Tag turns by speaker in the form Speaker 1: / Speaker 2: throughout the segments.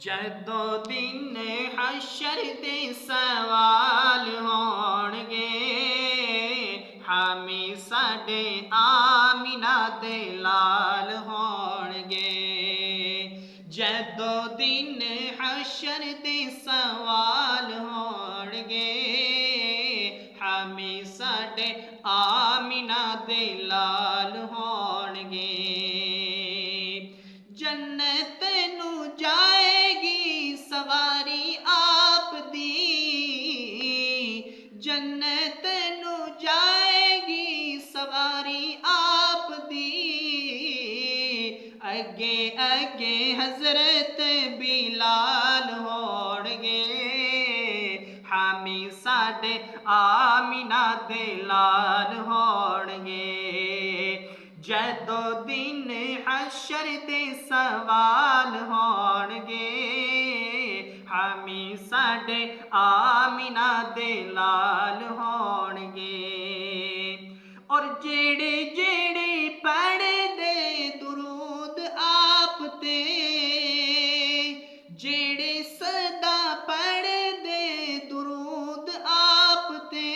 Speaker 1: जदों दिन हशर दे सवाल होणगे, हामी साडे आमिना दे लाल होणगे। जदों दिन हशर दे सवाल होणगे, हामी साडे आमिना दे लाल होणगे। जन्नत नू जाएगी सवारी आप दी, जन्नत नू जाएगी सवारी आप दी। अगे अगे हजरत बिलाल होणगे, हामी साडे आमिना दे लाल होणगे। जदों दिन हशर दे सवाल होणगे, हामी साडे आमिना दे लाल होणगे। और जेड़े जेड़े पढ़दे दुरूद आप ते, जेड़े सदा पढ़दे दुरूद आप ते,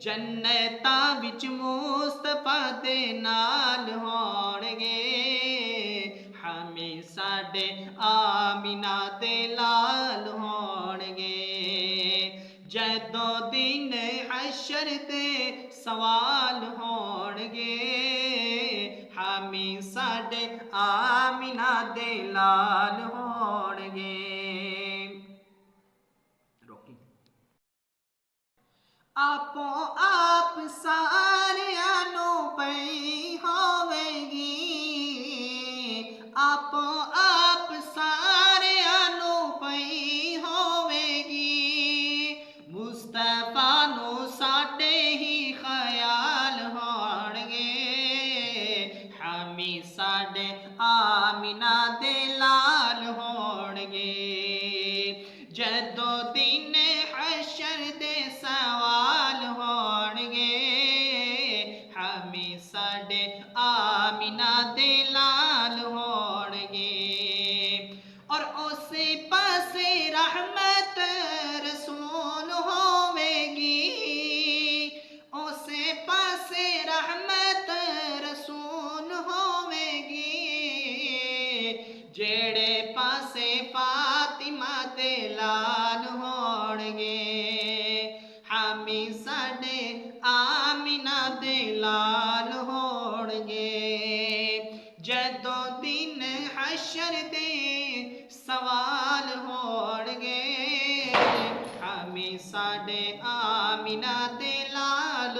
Speaker 1: जन्नतां विच मुस्तफा दे नाल होणगे, हामी साडे आमिना दे लाल होणगे। जदों दिन हशर दे सवाल होणगे, हामी साडे आमिना दे लाल होणगे। आपो आप सारियां नू पई होवेगी, आपो आप सारियां नू पई होवेगी। मुस्तफा नू साडे ही ख्याल होणगे, हामी साडे आमिना दे लाल होणगे। जदों दिन हशर दे सवाल होणगे, हामी साडे आमिना दे लाल होणगे। और उसे पासे रहमत रसूल होवेगी, उसे पासे रहमत रसूल होवेगी। जेड़े पासे फातिमा दे लाल होणगे, हामी साडे आमिना दे लाल होणगे। जदों दिन हशर दे सवाल होणगे, हामी साडे आमिना दे लाल